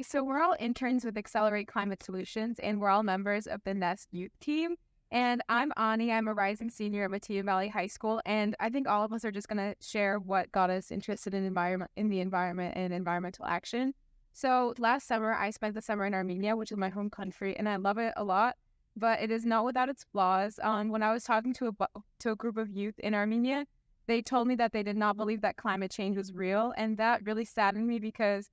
So we're all interns with Accelerate Climate Solutions, and we're all members of the Nest Youth Team. And I'm Ani. I'm a rising senior at Mattia Valley High School, and I think all of us are just going to share what got us interested in the environment and environmental action. So last summer, I spent the summer in Armenia, which is my home country, and I love it a lot. But it is not without its flaws. When I was talking to a group of youth in Armenia, they told me that they did not believe that climate change was real, and that really saddened me because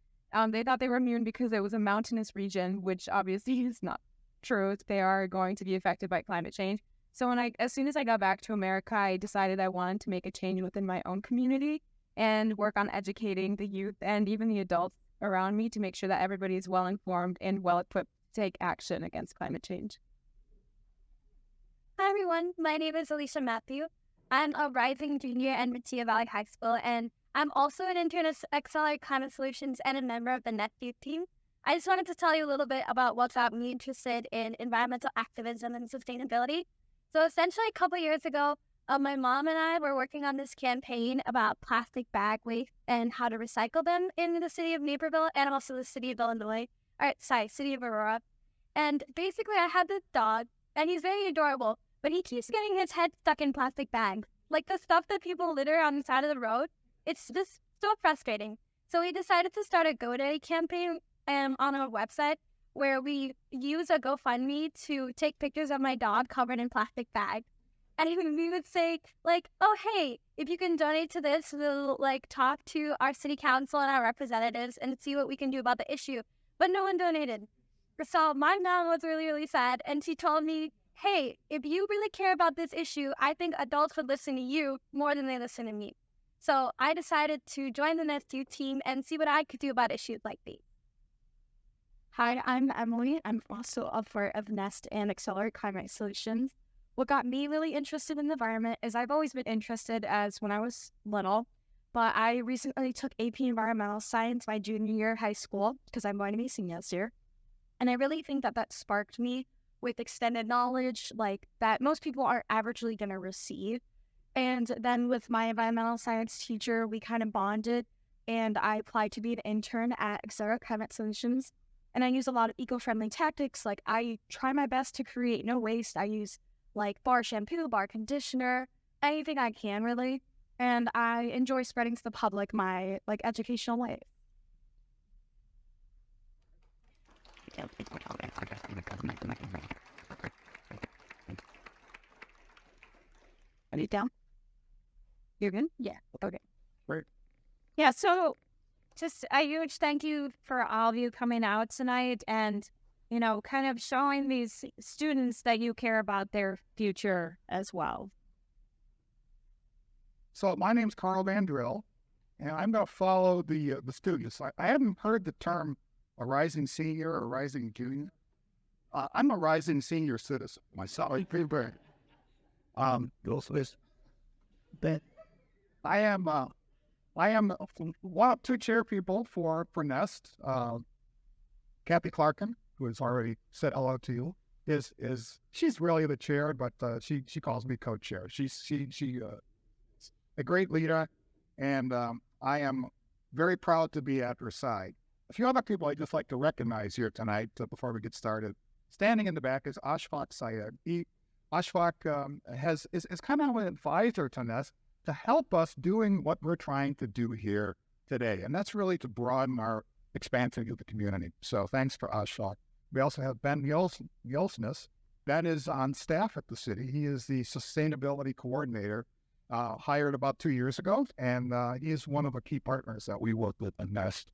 they thought they were immune because it was a mountainous region, which obviously is not true. They are going to be affected by climate change. So as soon as I got back to America, I decided I wanted to make a change within my own community and work on educating the youth and even the adults around me to make sure that everybody is well informed and well equipped to take action against climate change. Hi everyone, my name is Alicia Matthew. I'm a rising junior at Mattia Valley High School, and I'm also an intern at Accelerate Climate Solutions and a member of the Nest Youth Team. I just wanted to tell you a little bit about what got me interested in environmental activism and sustainability. So essentially, a couple years ago, my mom and I were working on this campaign about plastic bag waste and how to recycle them in the city of Naperville and also the city of city of Aurora. And basically, I had this dog, and he's very adorable, but he keeps getting his head stuck in plastic bags. Like the stuff that people litter on the side of the road, it's just so frustrating. So we decided to start a GoDaddy campaign on our website where we use a GoFundMe to take pictures of my dog covered in plastic bags. And we would say, like, oh, hey, if you can donate to this, we'll, talk to our city council and our representatives and see what we can do about the issue. But no one donated. So my mom was really, really sad, and she told me, hey, if you really care about this issue, I think adults would listen to you more than they listen to me. So I decided to join the Nest Youth Team and see what I could do about issues like these. Hi, I'm Emily. I'm also a part of Nest and Accelerate Climate Solutions. What got me really interested in the environment is I've always been interested as when I was little, but I recently took AP Environmental Science my junior year of high school because I'm going to be senior this year. And I really think that sparked me with extended knowledge like that most people aren't averagely going to receive. And then with my environmental science teacher, we kind of bonded, and I applied to be an intern at Accelerate Climate Solutions. And I use a lot of eco-friendly tactics. Like I try my best to create no waste. I use like bar shampoo, bar conditioner, anything I can really. And I enjoy spreading to the public my educational ways. Are you down? You're good? Yeah. Okay. Great. Yeah, so just a huge thank you for all of you coming out tonight and, kind of showing these students that you care about their future as well. So my name's VanDril, and I'm going to follow the students. I hadn't heard the term a rising senior or rising junior. I'm a rising senior citizen myself. But I am one of two chair people for Nest. Cathy Clarkin, who has already said hello to you, she's really the chair, but she calls me co-chair. She's a great leader, and I am very proud to be at her side. A few other people I'd just like to recognize here tonight before we get started. Standing in the back is Ashfaq Syed. Ashfaq is kind of an advisor to Nest to help us doing what we're trying to do here today, and that's really to broaden our expansion of the community. So thanks for Ashfaq. We also have Ben Yelsness. Ben is on staff at the city. He is the sustainability coordinator, hired about 2 years ago, and he is one of the key partners that we work with at Nest.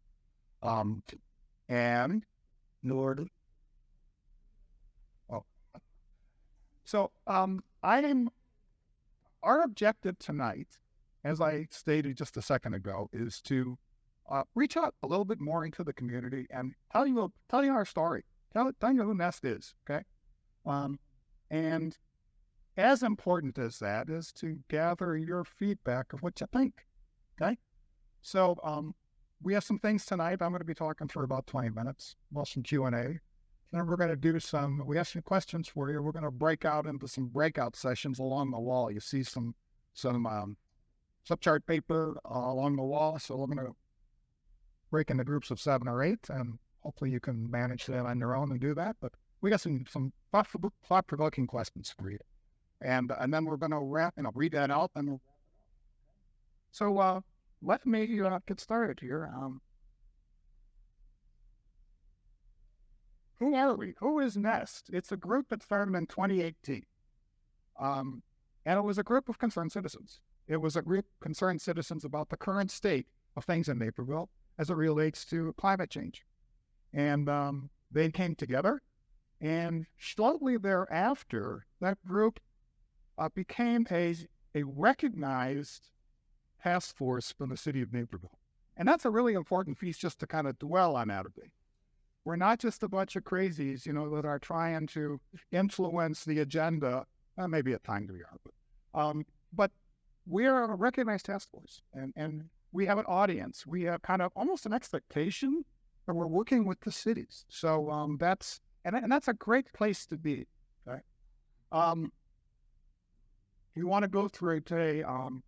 And Lord. Oh. So our objective tonight, as I stated just a second ago, is to reach out a little bit more into the community and tell you our story. Tell you who Nest is, okay? And as important as that is to gather your feedback of what you think, okay? So we have some things tonight. I'm going to be talking for about 20 minutes, well, some Q&A. Then we're going to do we have some questions for you. We're going to break out into some breakout sessions along the wall. You see some subchart paper along the wall. So we're going to break into groups of 7 or 8, and hopefully you can manage that on your own and do that. But we got some thought-provoking questions for you. And then we're going to read that out. So let me get started here. Who are we? Who is Nest? It's a group that started in 2018. And it was a group of concerned citizens. It was a group of concerned citizens about the current state of things in Naperville as it relates to climate change. And they came together, and shortly thereafter, that group became a recognized task force from the city of Naperville. And that's a really important piece just to kind of dwell on that a bit. We're not just a bunch of crazies, that are trying to influence the agenda. Maybe at times we are, but we are a recognized task force, and we have an audience. We have kind of almost an expectation that we're working with the cities. So that's a great place to be. Okay. You want to go through today. Hold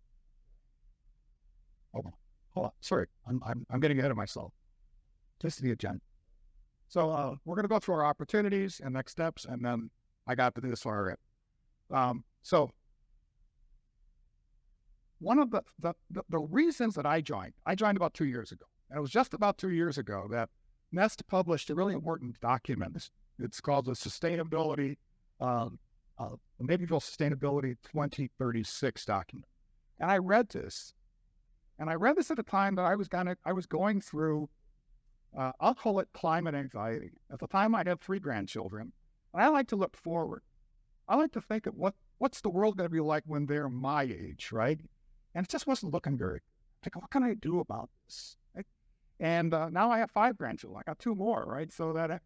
on. Sorry, I'm getting ahead of myself. Just the agenda. So we're going to go through our opportunities and next steps, and then I got to this far in. So one of the reasons that I joined about 2 years ago. And it was just about 2 years ago that Nest published a really important document. It's called the Naperville Sustainability 2036 document. And I read this at a time that I was going through, I'll call it climate anxiety. At the time, I had 3 grandchildren, and I like to look forward. I like to think of what's the world going to be like when they're my age, right? And it just wasn't looking very good. What can I do about this? Right? And now I have 5 grandchildren. I got 2 more, right? So that,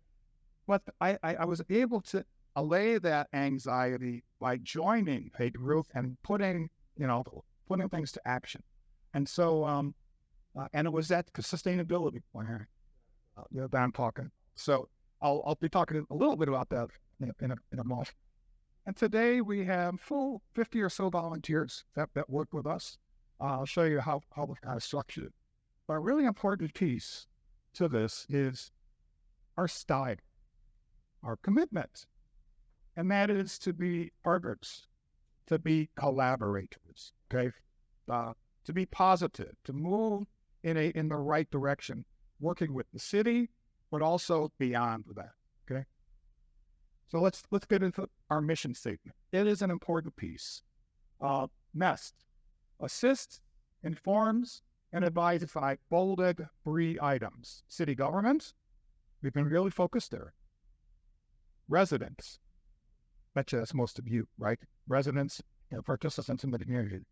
but I was able to allay that anxiety by joining a group and putting things to action. And so, and it was that sustainability plan that I'm talking. So I'll be talking a little bit about that in a moment. And today we have full 50 or so volunteers that work with us. I'll show you how we're kind of structured. But a really important piece to this is our style, our commitment. And that is to be partners, to be collaborators, okay? To be positive, to move in the right direction, working with the city, but also beyond that, okay? So let's get into our mission statement. It is an important piece. Nest, assist, informs, and advise bolded 3 items. City government, we've been really focused there. Residents, bet you that's most of you, right? Residents, participants in the community,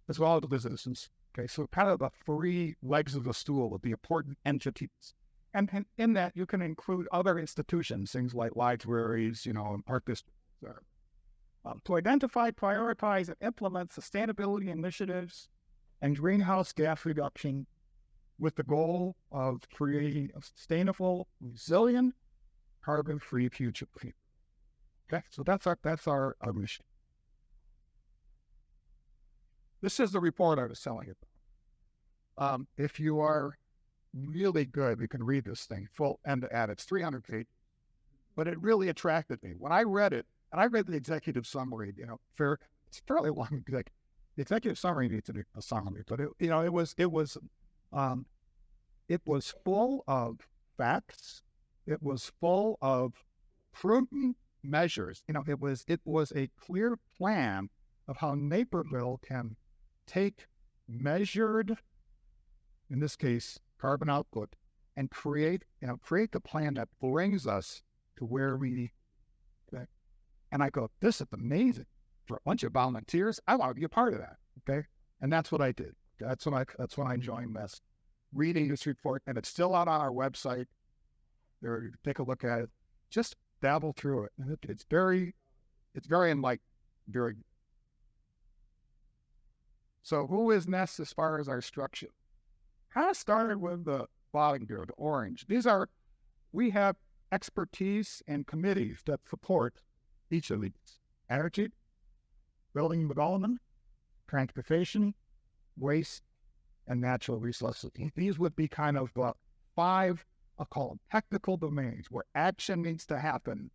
as well as the citizens. Okay, so kind of the 3 legs of the stool of the important entities. And in that, you can include other institutions, things like libraries, and art districts. To identify, prioritize, and implement sustainability initiatives and greenhouse gas reduction with the goal of creating a sustainable, resilient, carbon-free future. Okay, so that's our mission. This is the report I was telling you about. If you are really good, you can read this thing full end to end. It's 300 pages, but it really attracted me when I read it. And I read the executive summary. It's fairly long. The executive summary needs to be a summary, but it was full of facts. It was full of prudent measures. It was a clear plan of how Naperville can take measured, in this case, carbon output, and create the plan that brings us to where we need. Okay? And I go, this is amazing. For a bunch of volunteers, I want to be a part of that. Okay, and that's what I did. That's when I joined Nest. Reading this report, and it's still out on our website. There, take a look at it. Just dabble through it. And it's very enlightening. Very. So, who is Nest as far as our structure? Kind of started with the bottom here, the orange. We have expertise and committees that support each of these: energy, building development, transportation, waste, and natural resources. These would be kind of 5 I'll call them technical domains where action needs to happen.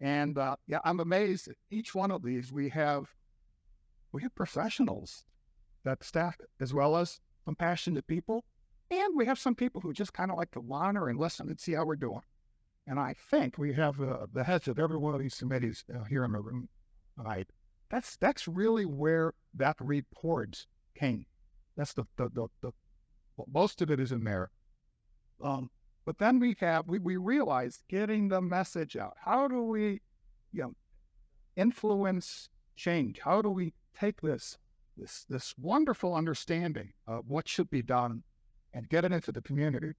And I'm amazed at each one of these. We have professionals that staff it, as well as some passionate people. And we have some people who just kind of like to monitor and listen and see how we're doing. And I think we have the heads of every one of these committees here in the room tonight. That's really where that report came. That's the most of it is in there. But then we realized getting the message out. How do we, influence change? How do we take this wonderful understanding of what should be done and get it into the community?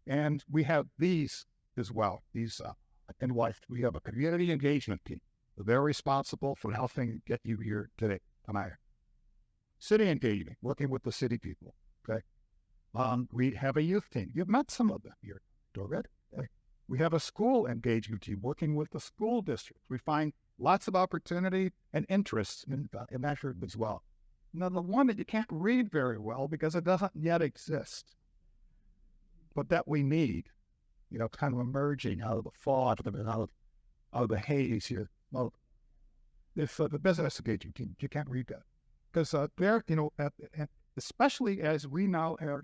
And we have these as well. These in life, we have a community engagement team. They're responsible for helping get you here today. City engagement, working with the city people. Okay. We have a youth team. You've met some of them here already. Okay. We have a school engagement team working with the school district. We find lots of opportunity and interest in that group as well. Now, the one that you can't read very well because it doesn't yet exist, but that we need, kind of emerging out of the fog and out of the haze here. Well, if the business engagement team, you can't read that because they're, especially as we now have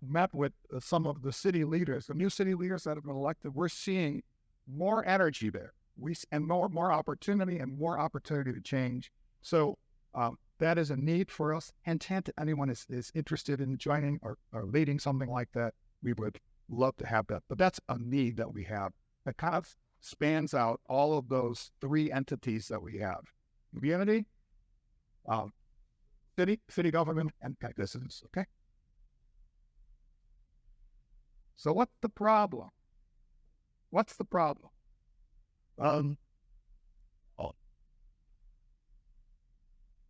met with some of the city leaders, the new city leaders that have been elected, we're seeing more energy there. And more opportunity and more opportunity to change. So that is a need for us. And if anyone is interested in joining or leading something like that, we would love to have that. But that's a need that we have that kind of spans out all of those three entities that we have: community, city government, and business. Okay. So what's the problem?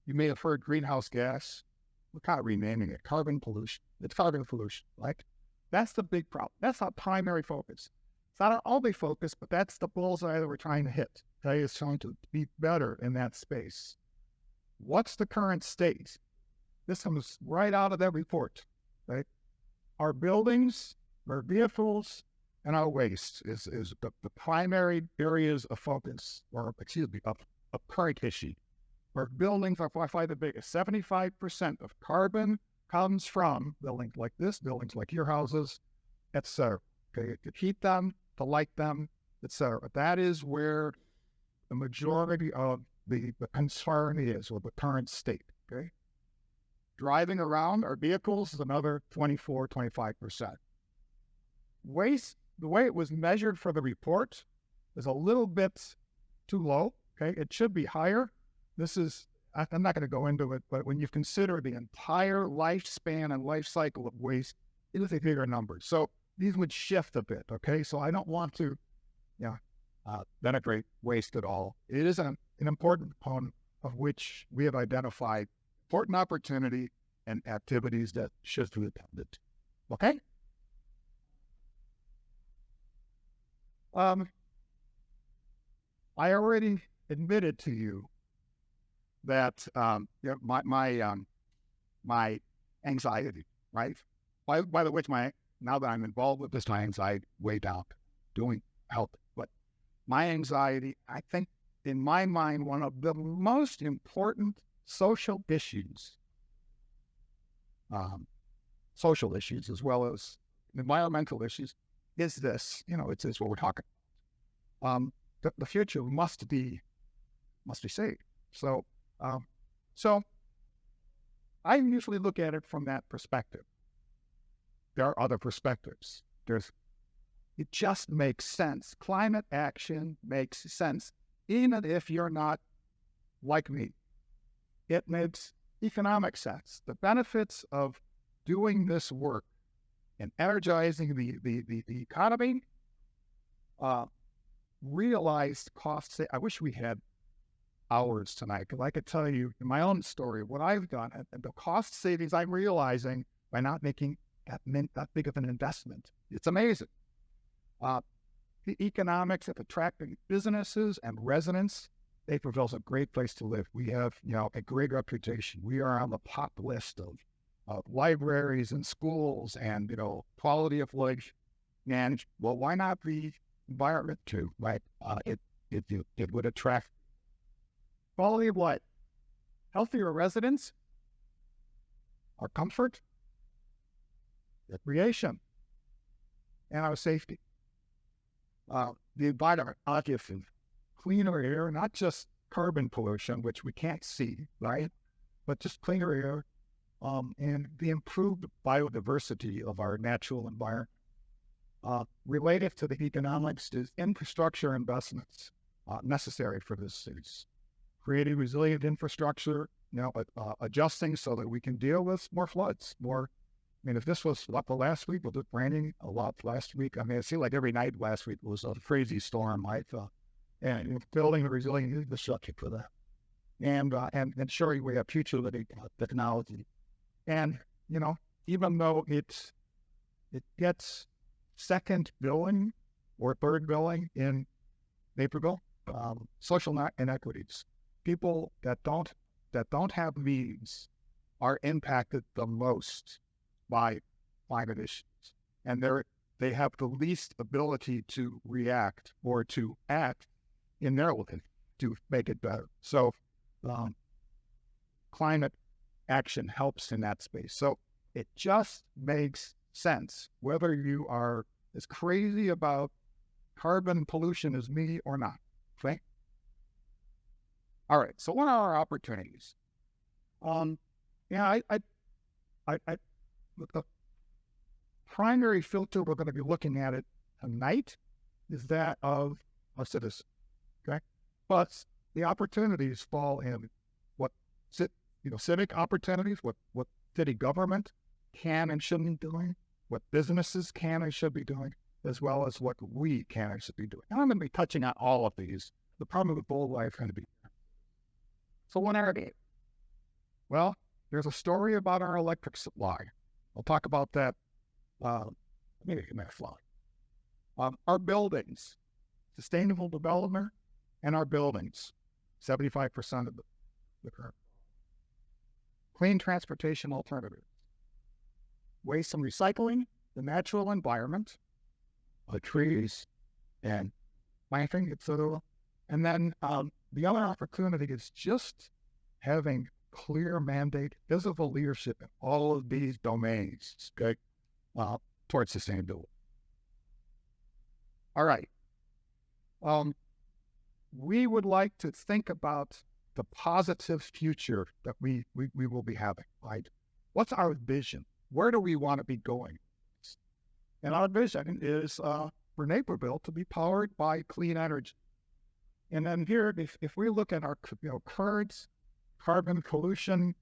You may have heard greenhouse gas. We're kind of renaming it carbon pollution. It's carbon pollution, right? That's the big problem. That's our primary focus. It's not our only focus, but that's the bullseye that we're trying to hit. Okay, it's trying to be better in that space. What's the current state? This comes right out of that report, right? Our buildings, our vehicles, and our waste is the primary areas of focus, of current issue. Our buildings are by the biggest. 75% of carbon comes from buildings like this, buildings like your houses, etc. Okay, to heat them, to light them, etc. That is where the majority of the concern is, or the current state. Okay, driving around our vehicles is another 25%. Waste, the way it was measured for the report, is a little bit too low. Okay, it should be higher. I'm not going to go into it, but when you consider the entire lifespan and life cycle of waste, it is a bigger number. So these would shift a bit. Okay, so I don't want to, denigrate waste at all. It is an important component of which we have identified important opportunity and activities that should be attended. Okay. I already admitted to you that my anxiety, right? By the way, now that I'm involved with this, my anxiety way down, doing help. But my anxiety, I think, in my mind, one of the most important social issues as well as environmental issues, is this. It's what we're talking about. The future must be saved. So I usually look at it from that perspective. There are other perspectives. It just makes sense. Climate action makes sense, even if you're not like me. It makes economic sense. The benefits of doing this work and energizing the economy, realized costs. I wish we had hours tonight, because I could tell you in my own story what I've done and the cost savings I'm realizing by not making that big of an investment. It's amazing. The economics of attracting businesses and residents. Naperville's a great place to live. We have, a great reputation. We are on the top list of libraries and schools and, quality of life. And well, why not the environment too, right? It would attract quality of life, healthier residents, our comfort, recreation, and our safety. The environment, obviously, cleaner air, not just carbon pollution, which we can't see, right? But just cleaner air, and the improved biodiversity of our natural environment. Related to the economics is infrastructure investments necessary for this cities. Creating resilient infrastructure, adjusting so that we can deal with more floods, if this was what the last week, was it raining a lot last week? It seemed like every night last week was a crazy storm, right? And building a resilient infrastructure for that. And ensuring we have future technology. And, even though it gets second billing or third billing in Naperville, social inequities. People that don't have means are impacted the most by climate issues, and they have the least ability to react or to act in their life to make it better. So, climate action helps in that space. So it just makes sense whether you are as crazy about carbon pollution as me or not. Okay. All right. So what are our opportunities? The primary filter we're going to be looking at it tonight is that of a citizen. Okay. But the opportunities fall in what civic opportunities, what city government can and should be doing, what businesses can and should be doing, as well as what we can and should be doing. And I'm going to be touching on all of these. The problem with bold life is going to be. So what are they? Well, there's a story about our electric supply. I'll talk about that. Maybe it might fly. Our buildings, sustainable development, and our buildings, 75% of the current. Clean transportation alternatives, waste and recycling, the natural environment, trees, and planting, etc. And then the other opportunity is just having clear mandate, visible leadership in all of these domains, okay, towards sustainability. All right. We would like to think about the positive future that we will be having, right? What's our vision? Where do we want to be going? And our vision is for Naperville to be powered by clean energy. And then here, if we look at our current carbon pollution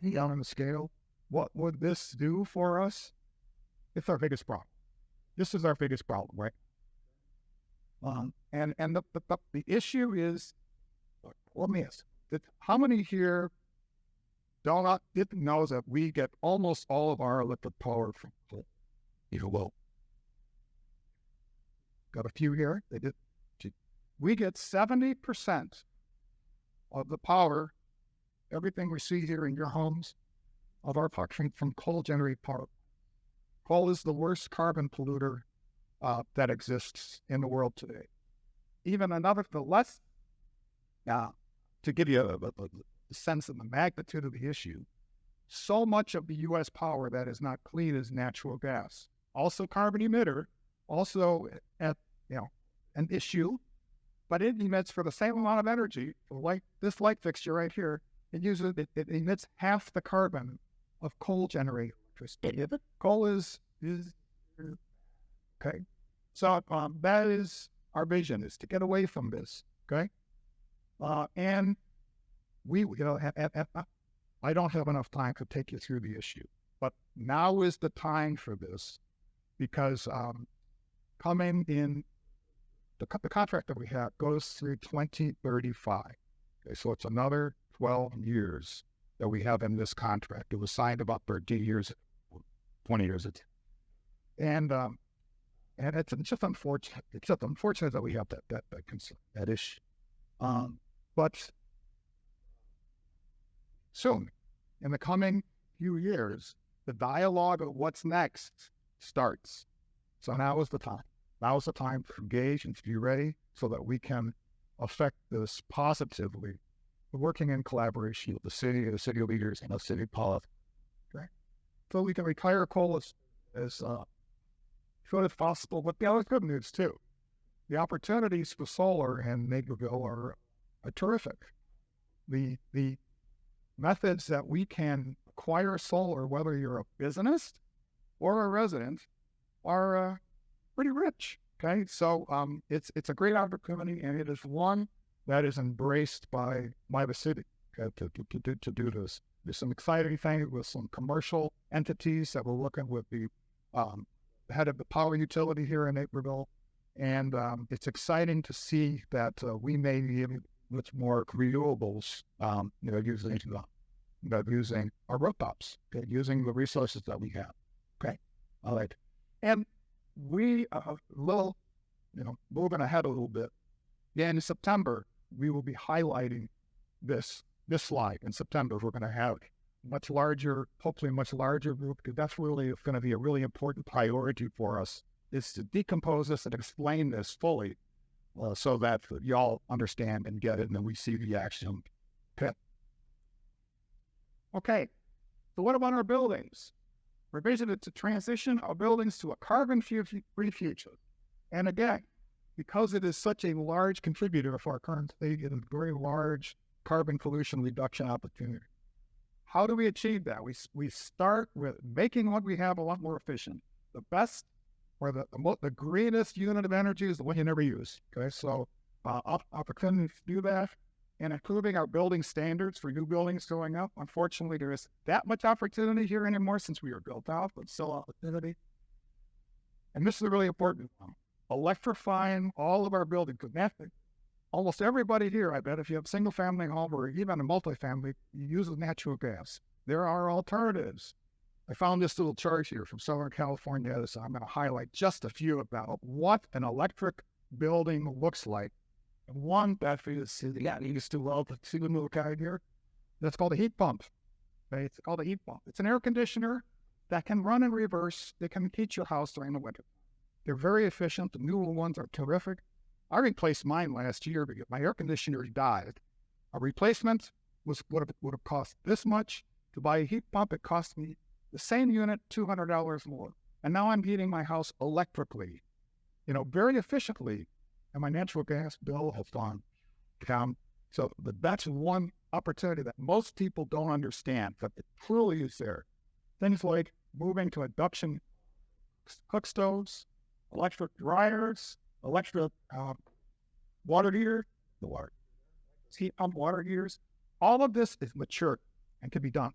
on the scale, what would this do for us? It's our biggest problem. This is our biggest problem, right? And the issue is, let me ask, how many here didn't know that we get almost all of our electric power from coal? Well, got a few here. They did. We get 70% of the power, everything we see here in your homes, of our power from coal-generated power. Coal is the worst carbon polluter that exists in the world today. Even to give you a sense of the magnitude of the issue, so much of the U.S. power that is not clean is natural gas. Also carbon emitter, also an issue, but it emits for the same amount of energy, like this light fixture right here. It emits half the carbon of coal-generated electricity. Coal is okay. So that is our vision, is to get away from this. Okay, and I don't have enough time to take you through the issue, but now is the time for this, because coming in the contract that we have goes through 2035. Okay, so it's another 12 years that we have in this contract. It was signed about 30 years, 20 years ago. And it's just unfortunate. It's just unfortunate that we have that issue. But soon, in the coming few years, the dialogue of what's next starts. So now is the time. Now is the time to engage and to be ready so that we can affect this positively, working in collaboration with the city leaders, and the city politics. Okay? So we can retire coal as soon as possible. But the other good news too, the opportunities for solar in Naperville are terrific. The methods that we can acquire solar, whether you're a business or a resident, are pretty rich. Okay, so it's a great opportunity, and it is one that is embraced by the city, okay, to do this. There's some exciting things with some commercial entities that we're looking with the head of the power utility here in Naperville, and it's exciting to see that we may be able with more renewables, using our rooftops, okay, using the resources that we have. Okay, all right, and we moving ahead a little bit. Yeah, in September we will be highlighting this slide. In September, we're going to have hopefully a much larger group, because that's really going to be a really important priority for us, is to decompose this and explain this fully, so that y'all understand and get it, and then we see the action. Okay, so what about our buildings? We're visioning to transition our buildings to a carbon-free future. And again, because it is such a large contributor for our current state, it is a very large carbon pollution reduction opportunity. How do we achieve that? We start with making what we have a lot more efficient. The best or the greenest unit of energy is the one you never use. Okay, so opportunities to do that, and improving our building standards for new buildings going up. Unfortunately, there isn't that much opportunity here anymore since we were built out, but still opportunity. And this is a really important one. Electrifying all of our buildings. Almost everybody here, I bet, if you have a single-family home or even a multifamily, uses natural gas. There are alternatives. I found this little chart here from Southern California, so I'm going to highlight just a few about what an electric building looks like. And one that is used to well to see the little guy here. That's called a heat pump. Okay? It's called a heat pump. It's an air conditioner that can run in reverse. They can heat your house during the winter. They're very efficient. The newer ones are terrific. I replaced mine last year because my air conditioner died. A replacement would have cost this much. To buy a heat pump, it cost me the same unit, $200 more. And now I'm heating my house electrically, very efficiently. And my natural gas bill has gone down. So that's one opportunity that most people don't understand, but it truly is there. Things like moving to induction cook stoves, electric dryers, electric water heater, heat pump water heaters. All of this is mature and can be done.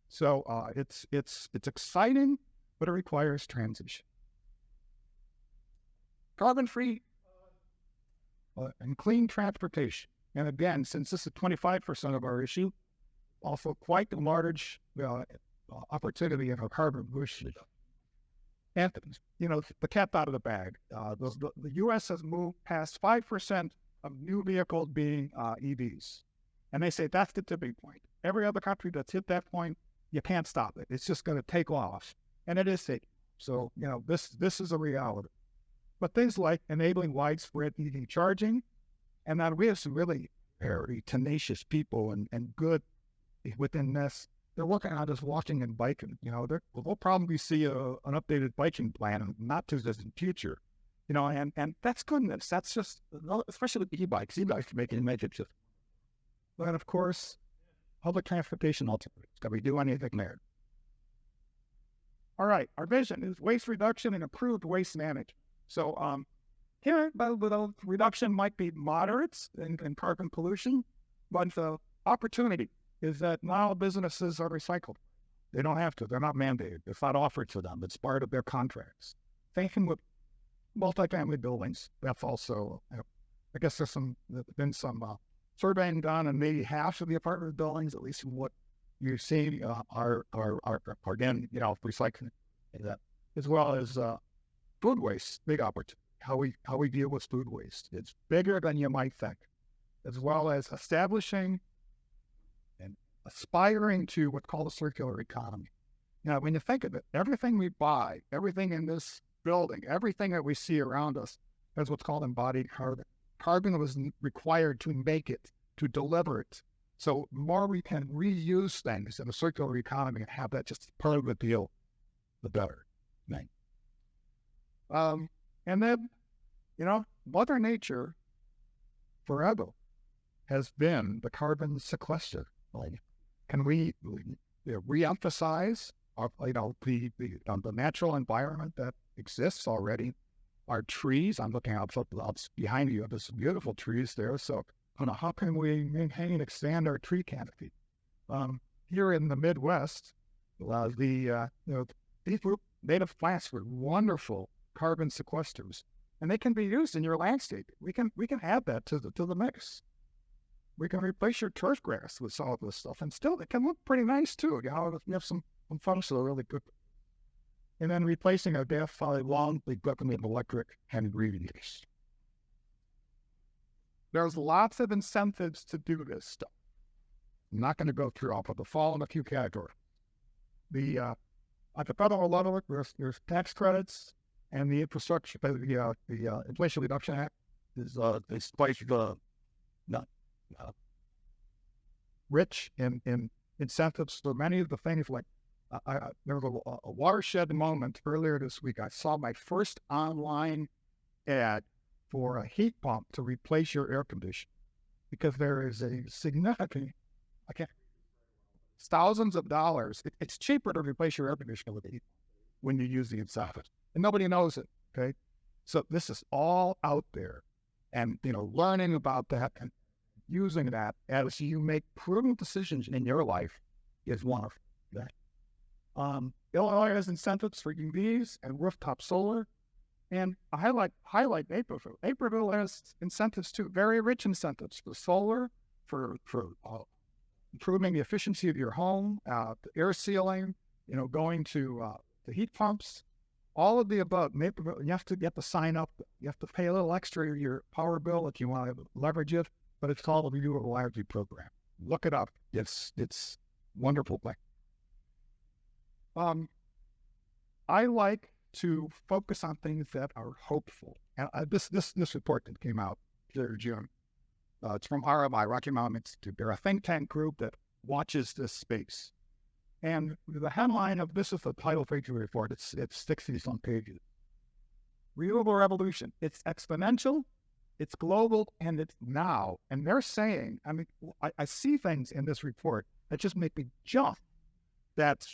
So it's exciting, but it requires transition. Carbon-free and clean transportation. And again, since this is 25% of our issue, also quite a large opportunity in our carbon pollution. And, the cat out of the bag. The U.S. has moved past 5% of new vehicles being EVs. And they say that's the tipping point. Every other country that's hit that point, you can't stop it. It's just going to take off. And it is taking. So, this is a reality. But things like enabling widespread EV charging, and that we have some really very tenacious people and good within this. They're working on just walking and biking. We'll probably see an updated biking plan in not too distant future. And that's goodness. That's just, especially with e-bikes. E-bikes can make it just. But of course, public transportation alternatives. Can we do anything there? All right. Our vision is waste reduction and improved waste management. So here, the reduction might be moderate in carbon pollution, but the opportunity is that now businesses are recycled. They don't have to. They're not mandated. It's not offered to them. It's part of their contracts. Same thing with multifamily buildings. That's also, I guess there's been some surveying done, and maybe half of the apartment buildings, at least from what you see, are again, recycling that, as well as food waste. Big opportunity. How we deal with food waste. It's bigger than you might think, as well as establishing and aspiring to what's called a circular economy. Now, when you think of it, everything we buy, everything in this building, everything that we see around us has what's called embodied carbon. Carbon was required to make it, to deliver it. So the more we can reuse things in a circular economy and have that just part of the deal, the better. Right? And then, Mother Nature forever has been the carbon sequester. Can we reemphasize the natural environment that exists already? Our trees, I'm looking out behind you, there's some beautiful trees there. So how can we maintain and expand our tree canopy? Here in the Midwest, these native plants were wonderful carbon sequesters, and they can be used in your landscape. We can add that to the mix. We can replace your turf grass with some of this stuff, and still it can look pretty nice too. You have some functions that are really good. And then replacing our death by long equipment of electric and ingredients. There's lots of incentives to do this stuff. I'm not going to go through all, but the fall in a few categories. At the federal level, there's tax credits and the infrastructure. The Inflation Reduction Act is rich in incentives for many of the things. Like there was a watershed moment earlier this week. I saw my first online ad for a heat pump to replace your air conditioner, because there is a significant, it's thousands of dollars. It's cheaper to replace your air conditioner with a heat pump when you use the incentive, and nobody knows it. Okay, so this is all out there, and learning about that and using that as you make prudent decisions in your life is one of that. Illinois has incentives for EVs and rooftop solar. And I highlight Naperville. Naperville has incentives too, very rich incentives for solar, for improving the efficiency of your home, the air sealing, going to the heat pumps, all of the above. Naperville, you have to sign up. You have to pay a little extra in your power bill if you want to leverage it, but it's called the Renewable Energy Program. Look it up. It's wonderful thing. I like to focus on things that are hopeful. And this report that came out in June, it's from RMI, Rocky Mountain Institute. They're a think tank group that watches this space. And the headline of this is the title page of the report. It's 60-some pages. Renewable revolution. It's exponential, it's global, and it's now. And they're saying, I see things in this report that just make me jump. That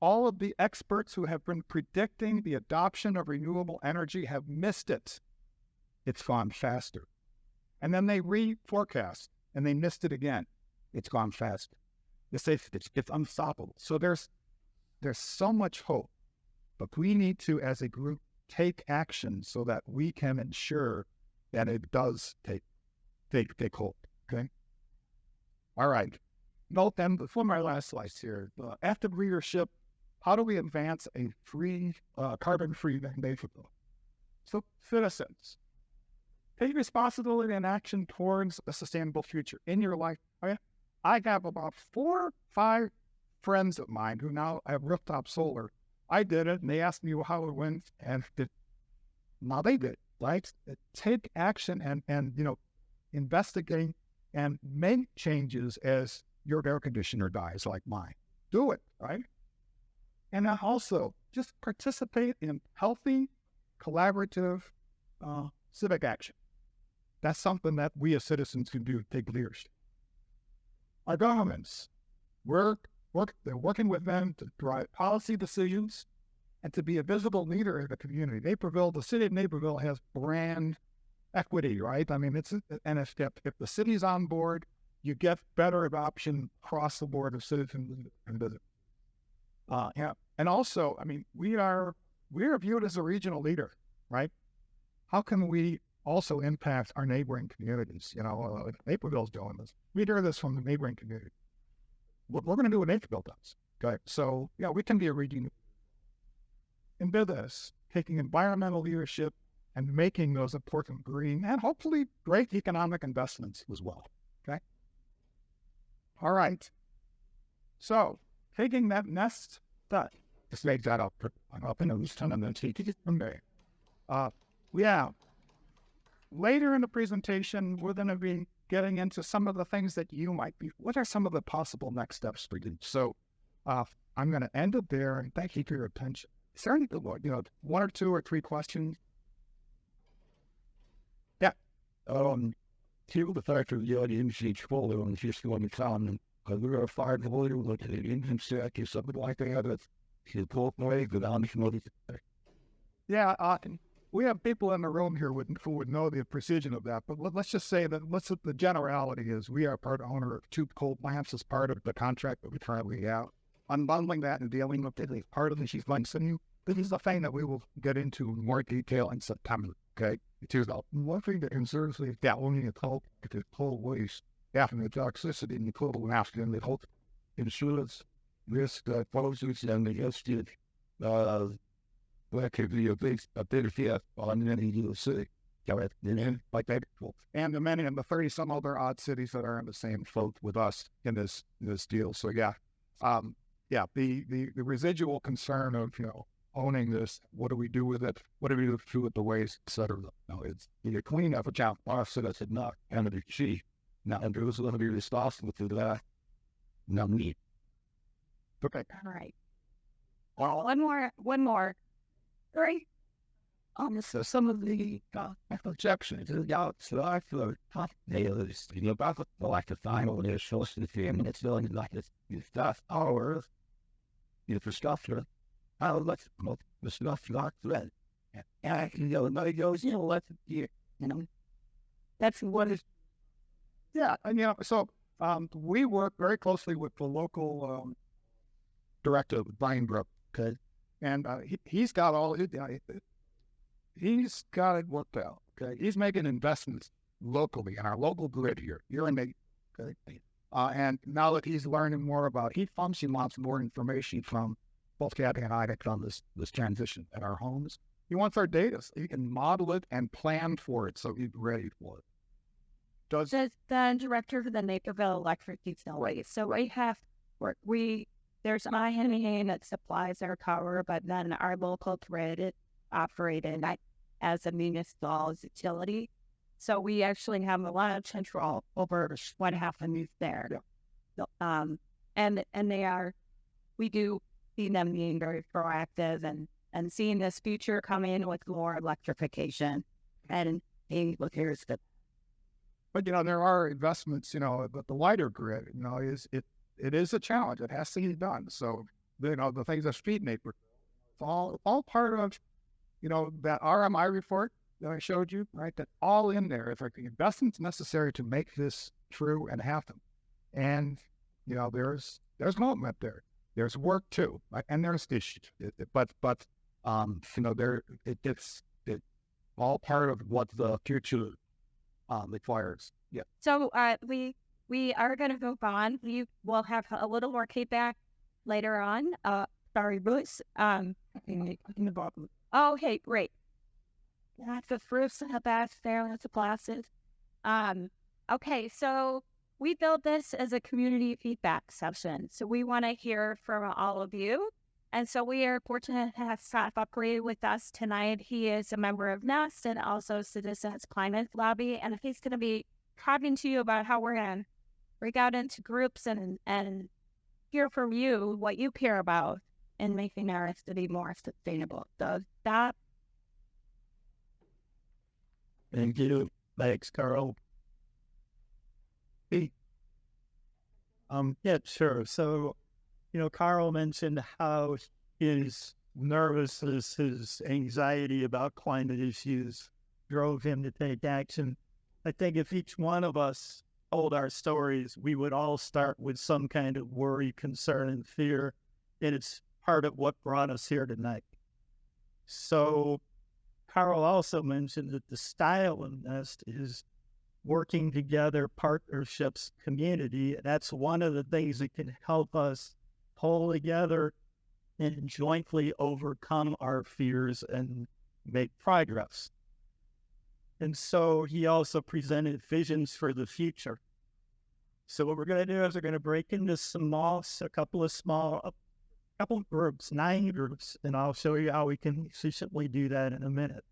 all of the experts who have been predicting the adoption of renewable energy have missed it. It's gone faster. And then they reforecast, and they missed it again. It's gone faster. They say it's unstoppable. So there's so much hope, but we need to, as a group, take action so that we can ensure that it does take hold. Okay. All right. Note then, before my last slides here, active leadership. How do we advance a carbon-free Naperville? So, citizens, take responsibility and action towards a sustainable future in your life. I have about 4 or 5 friends of mine who now have rooftop solar. I did it, and they asked me how it went, and now they did, right? Take action and investigate and make changes as your air conditioner dies like mine. Do it, right? And then also just participate in healthy, collaborative, civic action. That's something that we as citizens can do, take leadership. Our governments, they're working with them to drive policy decisions and to be a visible leader in the community. The city of Naperville has brand equity, right? And if the city's on board, you get better adoption across the board of citizens and visitors. And also, we are viewed as a regional leader, right? How can we also impact our neighboring communities? Naperville's doing this. We hear this from the neighboring community. We're going to do what Naperville does. Okay, so we can be a region in business, taking environmental leadership and making those important green and hopefully great economic investments as well. Okay. All right. So taking that next step, just make that up in a ton and then take it from there. Yeah. Later in the presentation, we're going to be getting into some of the things that you might be. What are some of the possible next steps for you? So, I'm going to end it there, and thank you for your attention. Is there any, one or two or three questions? Yeah. Two, the fact of the audience each follow and just going to tell them, because we're a fire the lawyer, look at the engine stack, or something like that, he'll pull away, go down the motor. Yeah, we have people in the room here who would know the precision of that, but let's just say that the generality is we are part owner of two coal plants as part of the contract that we currently have. Unbundling that and dealing with it is part of the she's going to send you. This is the thing that we will get into in more detail in September, okay? One thing that concerns me is that only a coal waste after the toxicity and the coal mask and the whole insurance risk poses and the estate that could be a big fiat on any little city. Like that. And the many and the 30 some other odd cities that are in the same boat with us in this deal. So yeah. The residual concern of, owning this, what do we do with it? What do we do with the waste, et cetera? No, it's either clean up a job, so that's not kind of cheap. Now, and there's going to be responsible for that. No need. Okay. All right. Well, One more. Right. so some of the objections to the outside for top nailers, about the like the final initial thing, it's feeling like it's stuff hours, for stuff to, let's the stuff not thread. And nobody goes, let's That's what is. Yeah, and so we work very closely with the local director of VanDril, okay, and he's got all he's got it worked out. Okay, he's making investments locally in our local grid here in the. Okay, and now that he's learning more about heat pumps, he wants more information from both Cathy and I on this transition at our homes. He wants our data so he can model it and plan for it so he's ready for it. Does the director for the Naperville Electric Utility? So there's my hand that supplies our power, but then our local grid is operated as a municipal utility. So we actually have a lot of control over what happens there. Yeah. And we do see them being very proactive and seeing this future come in with more electrification and being prepared for. But there are investments, but the lighter grid, it is a challenge. It has to be done. So the things that feed Naperville, it's all part of that RMI report that I showed you, right? That all in there is like the investments necessary to make this true and happen. And there's movement there. There's work too, right? And there's issues. But it's all part of what the future requires. Yeah. So we are going to move on. We will have a little more feedback later on. Sorry, Bruce. Okay, great. That's the fruits and the best there. That's the glasses. Okay, so we built this as a community feedback session. So we want to hear from all of you. And so we are fortunate to have Scott Buckley with us tonight. He is a member of NEST and also Citizens Climate Lobby. And he's going to be talking to you about how we're going to break out into groups and hear from you what you care about in making our city more sustainable. So that. Thank you. Thanks, Carl. Yeah, sure. So, Carl mentioned how his nervousness, his anxiety about climate issues drove him to take action. I think if each one of us told our stories, we would all start with some kind of worry, concern, and fear. And it's part of what brought us here tonight. So Carl also mentioned that the style of NEST is working together, partnerships, community. That's one of the things that can help us pull together and jointly overcome our fears and make progress. And so he also presented visions for the future. So what we're going to do is we're going to break into a couple of small couple groups, 9 groups, and I'll show you how we can efficiently do that in a minute.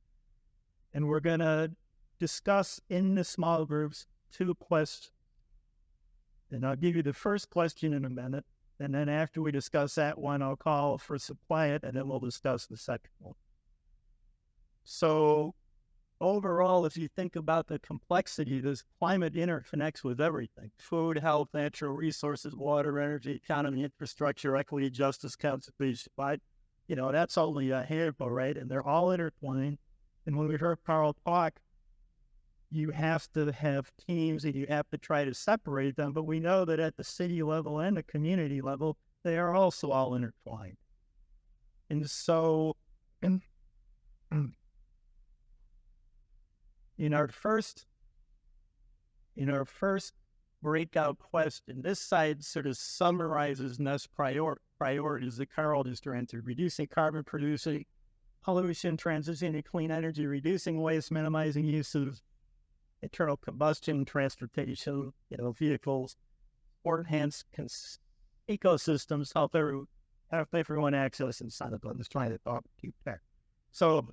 And we're going to discuss in the small groups 2 questions. And I'll give you the first question in a minute. And then after we discuss that one, I'll call for some quiet, and then we'll discuss the second one. So overall, if you think about the complexity, this climate interconnects with everything: food, health, natural resources, water, energy, economy, infrastructure, equity, justice, conservation. But, that's only a handful, right? And they're all intertwined. And when we heard Carl talk, you have to have teams and you have to try to separate them. But we know that at the city level and the community level, they are also all intertwined. And so in our first breakout question, this side sort of summarizes NEST priorities that Carl just ran through: reducing carbon, producing pollution, transitioning to clean energy, reducing waste, minimizing use of internal combustion, transportation, vehicles, or enhance ecosystems, help everyone access and sign up on this trying to keep that. So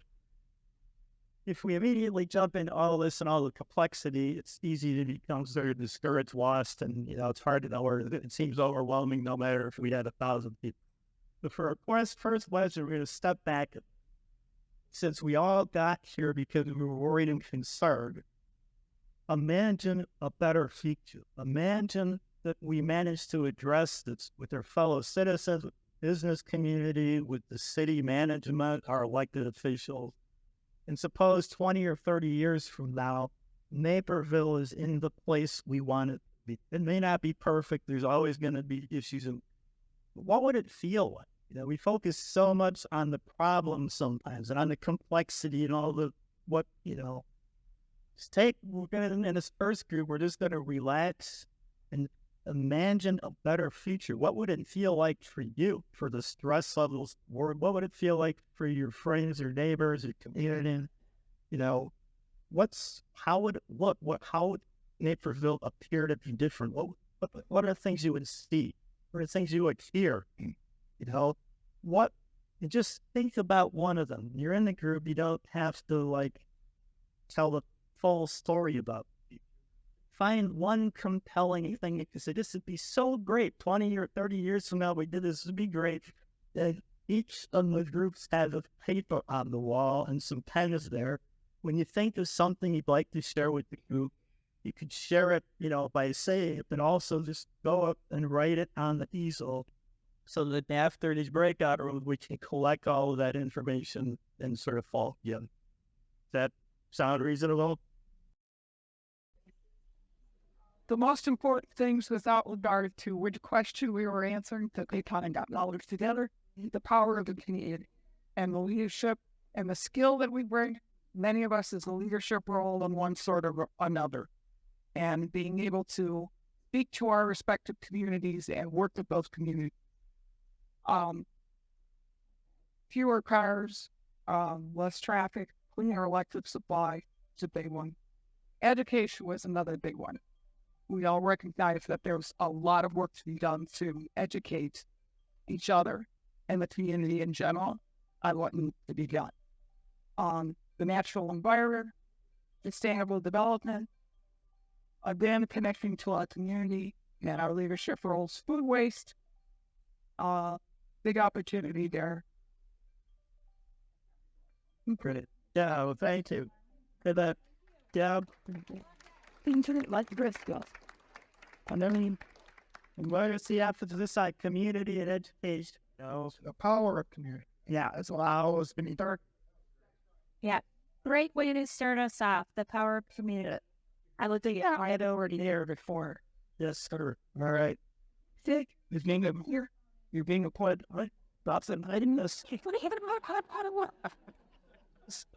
if we immediately jump into all this and all the complexity, it's easy to become sort of discouraged, lost, and it's hard to know where it seems overwhelming no matter if we had 1,000 people. But for our first lesson, we're going to step back. Since we all got here because we were worried and concerned, imagine a better future. Imagine that we managed to address this with our fellow citizens, with the business community, with the city management, our elected officials. And suppose 20 or 30 years from now, Naperville is in the place we want it to be. It may not be perfect. There's always going to be issues. And what would it feel like? We focus so much on the problem sometimes and on the complexity and all the we're going to, in this first group, we're just going to relax and imagine a better future. What would it feel like for you, for the stress levels? What would it feel like for your friends or neighbors or community? How would it look? How would Naperville appear to be different? What are things you would see? What are things you would hear? And just think about one of them. You're in the group. You don't have to tell the full story about it. Find one compelling thing you can say, this would be so great. 20 or 30 years from now, we did this, would be great. Each of the groups has a paper on the wall and some pens there. When you think of something you'd like to share with the group, you could share it, by saying it, but also just go up and write it on the easel, so that after these breakout rooms, we can collect all of that information and sort of fall in. Does that sound reasonable? The most important things without regard to which question we were answering, that they kind of got knowledge together, the power of the community and the leadership and the skill that we bring. Many of us is a leadership role in one sort or another, and being able to speak to our respective communities and work with those communities. Fewer cars, less traffic, cleaner electric supply is a big one. Education was another big one. We all recognize that there's a lot of work to be done to educate each other and the community in general on what needs to be done. The natural environment, sustainable development, again, connecting to our community and our leadership roles, food waste, big opportunity there. Great. Yeah, well, thank you for that, Deb. Like Briscoe. And then what do you see after this side? Community and education. The power of community. Yeah, as well. I always been dark. Yeah, great way to start us off, the power of community. I looked at I had already there before. Yes, sir. All right. Dick, is being here. You're being appointed, right? That's inviting us.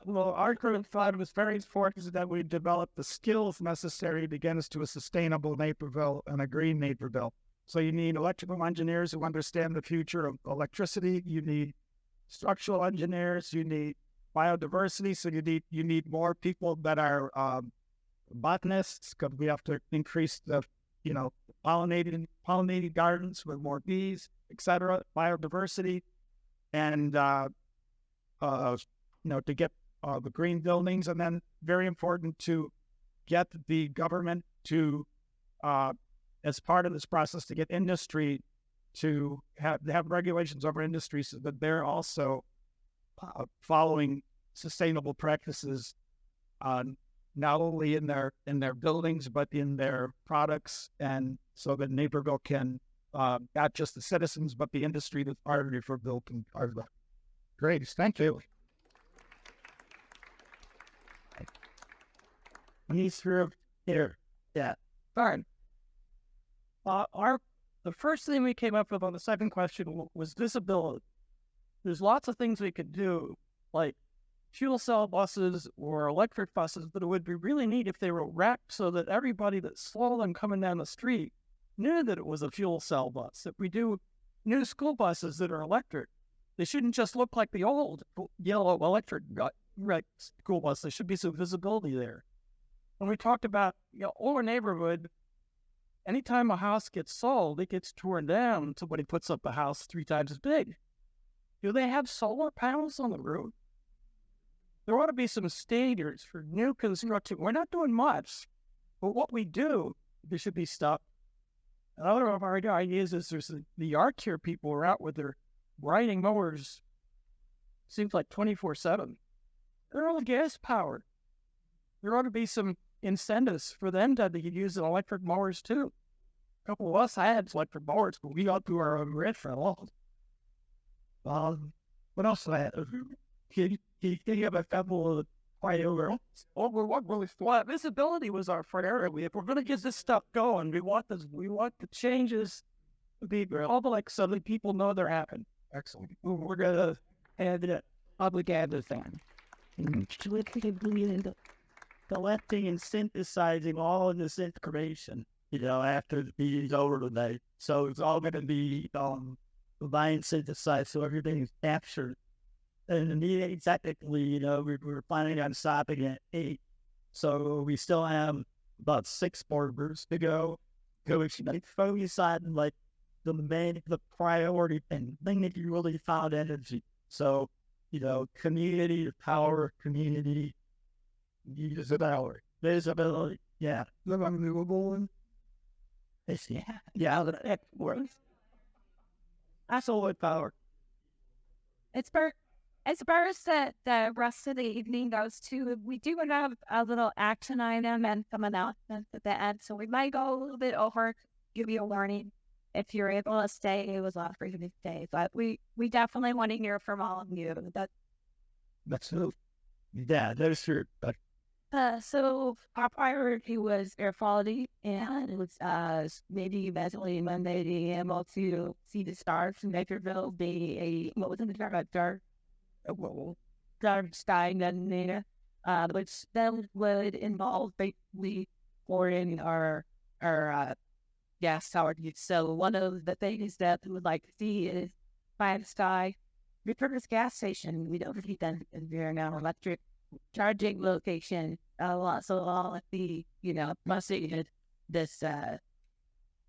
Well, our current thought was very important that we develop the skills necessary to get us to a sustainable Naperville and a green Naperville. So you need electrical engineers who understand the future of electricity. You need structural engineers. You need biodiversity. So you need more people that are botanists, because we have to increase the pollinated gardens with more bees, etc., biodiversity, and to get the green buildings, and then very important to get the government to, as part of this process, to get industry to have regulations over industry so that they're also following sustainable practices, not only in their buildings but in their products, and so that Naperville can, not just the citizens but the industry that's part of Naperville can part of that. Great, thank you. He's through here. Yeah. Fine. The first thing we came up with on the second question was visibility. There's lots of things we could do, like fuel cell buses or electric buses, but it would be really neat if they were wrapped so that everybody that saw them coming down the street knew that it was a fuel cell bus. If we do new school buses that are electric, they shouldn't just look like the old yellow electric school bus. There should be some visibility there. When we talked about older neighborhood, anytime a house gets sold, it gets torn down. Somebody puts up a house 3 times as big. Do they have solar panels on the roof? There ought to be some standards for new construction. We're not doing much, but what we do, there should be stuff. Another of our ideas is there's the yard care people are out with their riding mowers, seems like 24/7. They're all gas powered. There ought to be some incentives for them to use electric mowers too. A couple of us had electric mowers, but we got through our own grid for a long. What else do I have? Can you have a couple of quite over? Visibility was our priority. If we're going to get this stuff going, we want the changes to be public so that people know they're happening. Excellent. We're going to add the public advertising. Collecting and synthesizing all of this information, after the meeting's over today. So it's all going to be combined, synthesized, so everything is captured. And the meeting, technically, we're planning on stopping at 8. So we still have about 6 more groups to go. We should focus on, the priority thing that you really found energy. So, community power, community visibility. Yeah. Renewable. Yeah, that works. That's all with power. As far as the rest of the evening goes too, we do have a little action item and some announcements at the end. So we might go a little bit over, give you a warning. If you're able to stay, it was offered to stay. But we definitely want to hear from all of you. That's true. Yeah, that's true. So our priority was air quality, and it was maybe eventually Monday being able to see the stars in Naperville, be a dark sky designator, which then would involve basically pouring our gas tower use. So one of the things that we would like to see is by the sky repurposed gas station. We don't need them in there now. Electric charging location. So all of the must see this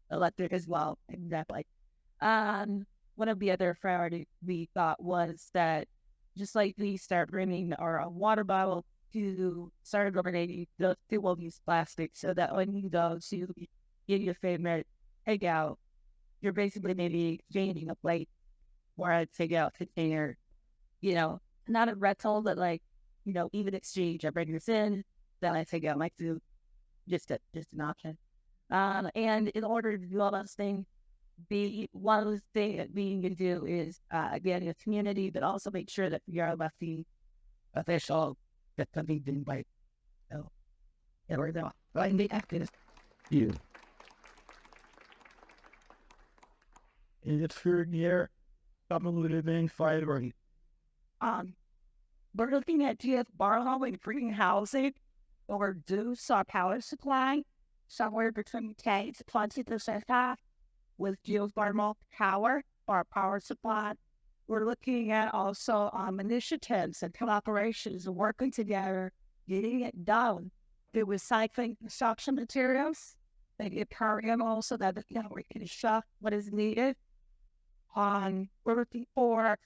electric as well. Exactly. One of the other priorities we thought was that just like we start bringing our water bottle to start eliminating those single-use plastics, so that when you go to get your favorite takeout, you're basically maybe exchanging a plate or a takeout container, not a rental, but even exchange. I bring this in, then I take out my food, just an option. And in order to do all those things, one of the things that we can do is get a community, but also make sure that we are lefty official that something didn't bite. So, we're not. I think activists. You. In the third year, couple of events, fiber. We're looking at just borrowing free housing or reduce our power supply somewhere between 10 to 20% with geothermal power or power supply. We're looking at also initiatives and collaborations and working together, getting it done through recycling construction materials they get program also that we can shop what is needed. We're looking for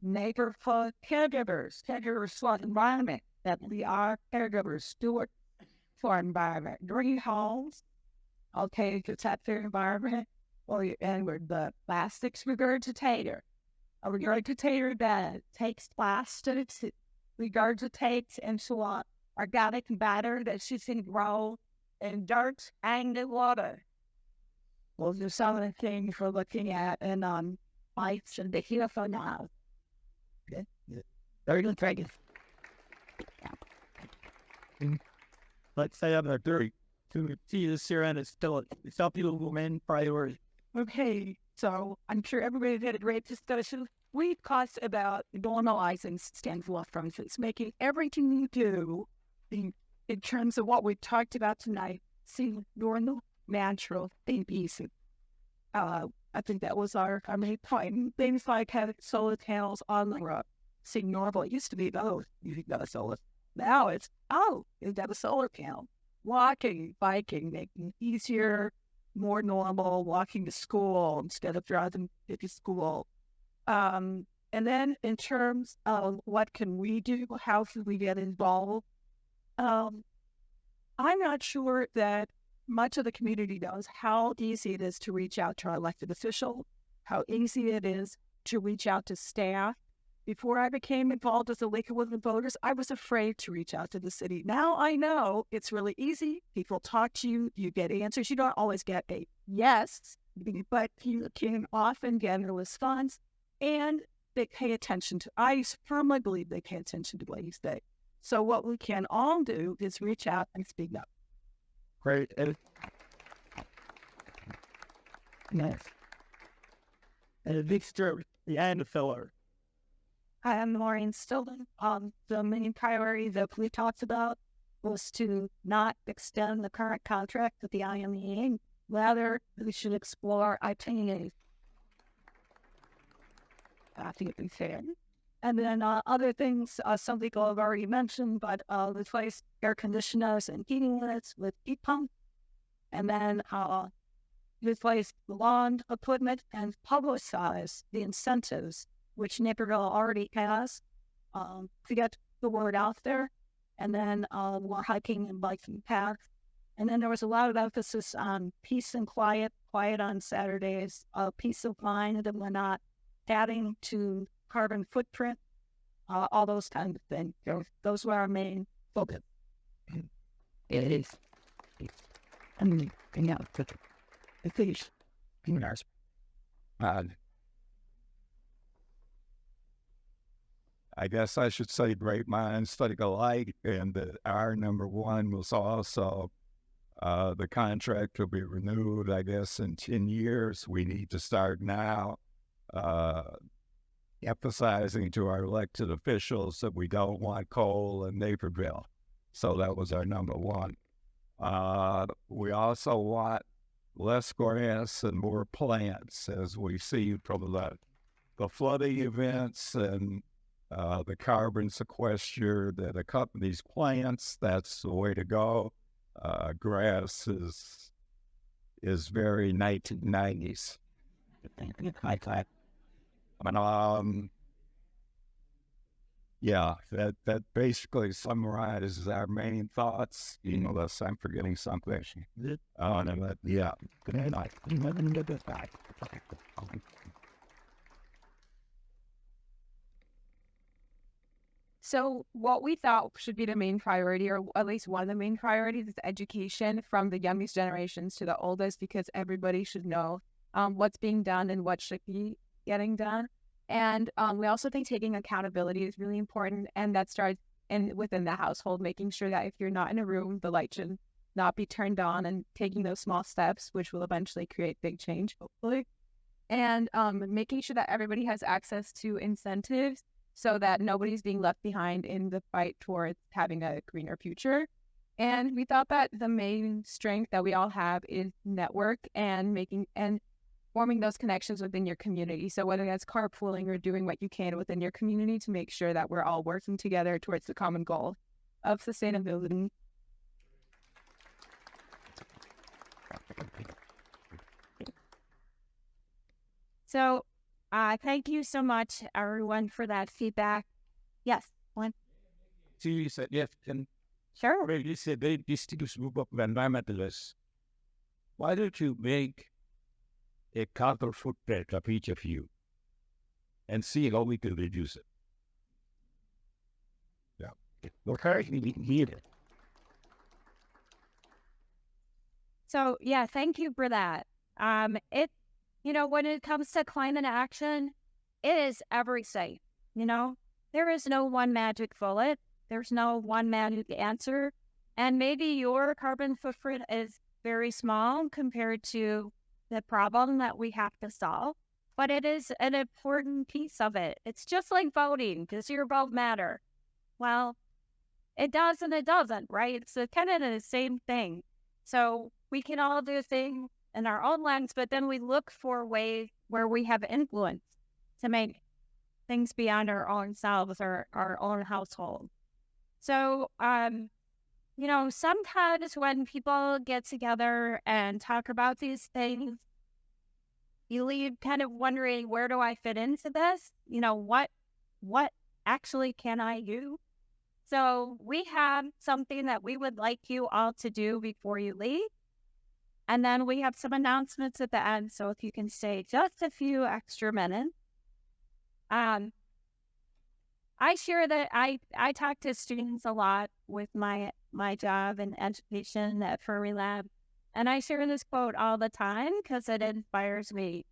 neighborhood caregivers for the environment, that we are caregivers, stewards for environment. Green homes, okay, to protect their environment. And we're the plastics regurgitator. A regurgitator that takes plastics, regurgitates into a organic matter that she can grow in dirt and in water. Those are some of the things we're looking at and lights and the here for now. Okay. Very good, thank you. Let's say I'm a 30 to see this here and it's still people main priority. Okay, so I'm sure everybody had a great discussion. We've talked about normalizing sustainable references, making everything you do in terms of what we talked about tonight, seem normal, natural, and easy. I think that was our main point. Things like having solar panels on the roof seem normal. It used to be, you got a solar. Now it's, you got a solar panel. Walking, biking, making it easier, more normal, walking to school instead of driving to school. And then in terms of what can we do, how can we get involved? I'm not sure that much of the community knows how easy it is to reach out to our elected official, how easy it is to reach out to staff. Before I became involved as a League of Women Voters, I was afraid to reach out to the city. Now I know it's really easy. People talk to you, you get answers. You don't always get a yes, but you can often get a response, and they pay attention to, I firmly believe they pay attention to what you say. So what we can all do is reach out and speak up. Great. Yes. And a big story, the end filler. Hi, I'm Maureen Stillman. The main priority that we talked about was to not extend the current contract with the IMEA. Rather, we should explore IPA. I think it'd be fair. And then other things, some people have already mentioned, but replace air conditioners and heating units with heat pumps. And then replace the lawn equipment and publicize the incentives, which Naperville already has, to get the word out there. And then more hiking and biking paths. And then there was a lot of emphasis on peace and quiet on Saturdays, peace of mind that we're not adding to carbon footprint, all those kinds of things. Those were our main focus. It is. I mean, yeah, I think it's I guess I should say great minds think alike, and that our number one was also the contract will be renewed, I guess, in 10 years. We need to start now emphasizing to our elected officials that we don't want coal in Naperville. So that was our number one. We also want less grass and more plants, as we see from the flooding events and the carbon sequester that accompanies plants. That's the way to go. Grass is very 1990s. Yeah, that basically summarizes our main thoughts, unless I'm forgetting something. Yeah. So what we thought should be the main priority, or at least one of the main priorities, is education from the youngest generations to the oldest, because everybody should know what's being done and what should be getting done. And we also think taking accountability is really important, and that starts within the household, making sure that if you're not in a room, the light should not be turned on, and taking those small steps, which will eventually create big change, hopefully. And making sure that everybody has access to incentives so that nobody's being left behind in the fight towards having a greener future. And we thought that the main strength that we all have is network and forming those connections within your community. So whether that's carpooling or doing what you can within your community to make sure that we're all working together towards the common goal of sustainability. So thank you so much, everyone, for that feedback. Yes, one. So you said, yes, and Sure. you said very distinguished group of environmentalists. Why don't you make a carbon footprint of each of you and see how we can reduce it? Yeah. We're currently need it. So yeah, thank you for that. When it comes to climate action, it is everything. There is no one magic bullet. There's no one magic answer. And maybe your carbon footprint is very small compared to the problem that we have to solve, but it is an important piece of it. It's just like voting. Does your vote matter? Well, it does and it doesn't, right? It's kind of the same thing. So we can all do things in our own lens, but then we look for ways where we have influence to make things beyond our own selves or our own household. So, sometimes when people get together and talk about these things, you leave kind of wondering, where do I fit into this? What actually can I do? So we have something that we would like you all to do before you leave. And then we have some announcements at the end. So if you can stay just a few extra minutes. I share that I talk to students a lot with my job in education at Furry Lab. And I share this quote all the time because it inspires me.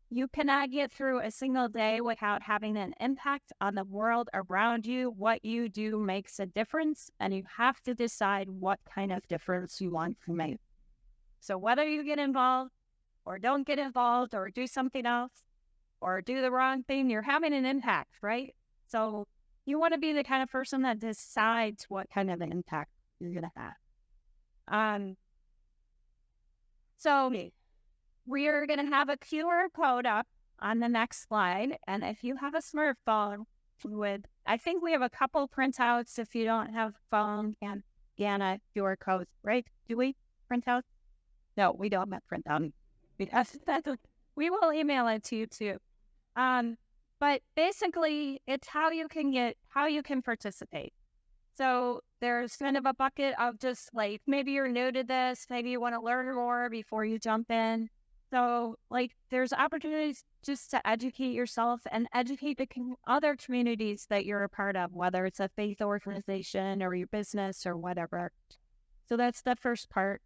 You cannot get through a single day without having an impact on the world around you. What you do makes a difference, and you have to decide what kind of difference you want to make. So whether you get involved or don't get involved or do something else or do the wrong thing, you're having an impact, right? So you want to be the kind of person that decides what kind of an impact you're going to have. So we're going to have a QR code up on the next slide. And if you have a smartphone, I think we have a couple printouts if you don't have a phone and scan a QR code, right? Do we print out? No, we don't have printout. We will email it to you too. But basically, it's how you can participate. So there's kind of a bucket of just like, maybe you're new to this, maybe you want to learn more before you jump in. So there's opportunities just to educate yourself and educate the other communities that you're a part of, whether it's a faith organization or your business or whatever. So that's the first part.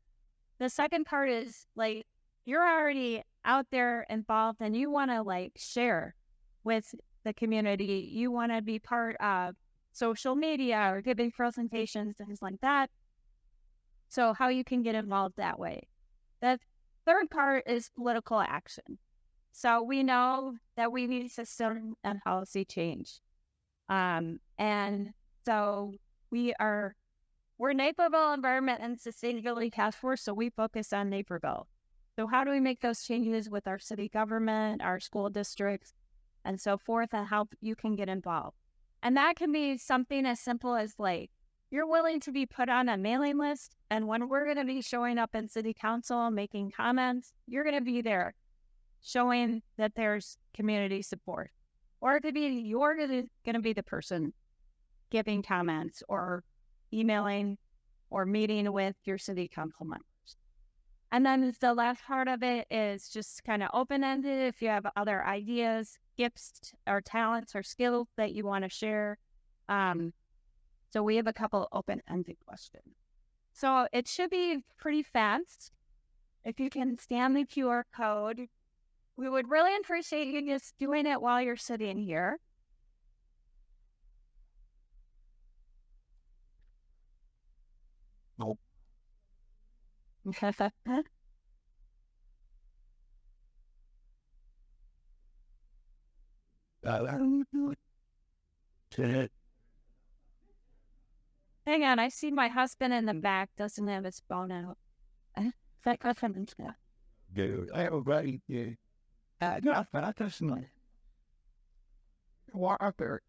The second part is you're already out there involved and you want to share with the community. You want to be part of social media or giving presentations, things like that. So how you can get involved that way. The third part is political action. So we know that we need system and policy change. And so we're Naperville Environment and Sustainability Task Force, so we focus on Naperville. So how do we make those changes with our city government, our school districts, and so forth, and how you can get involved? And that can be something as simple as you're willing to be put on a mailing list, and when we're going to be showing up in city council, making comments, you're going to be there showing that there's community support. Or it could be you're going to be the person giving comments or emailing or meeting with your city council members. And then the last part of it is just kind of open-ended. If you have other ideas, gifts, or talents or skills that you want to share. So we have a couple open-ended questions. So it should be pretty fast. If you can scan the QR code, we would really appreciate you just doing it while you're sitting here. Nope. Hang on, I see my husband in the back doesn't have his phone out. Dude, I already did. No, but I just know. Walk out there.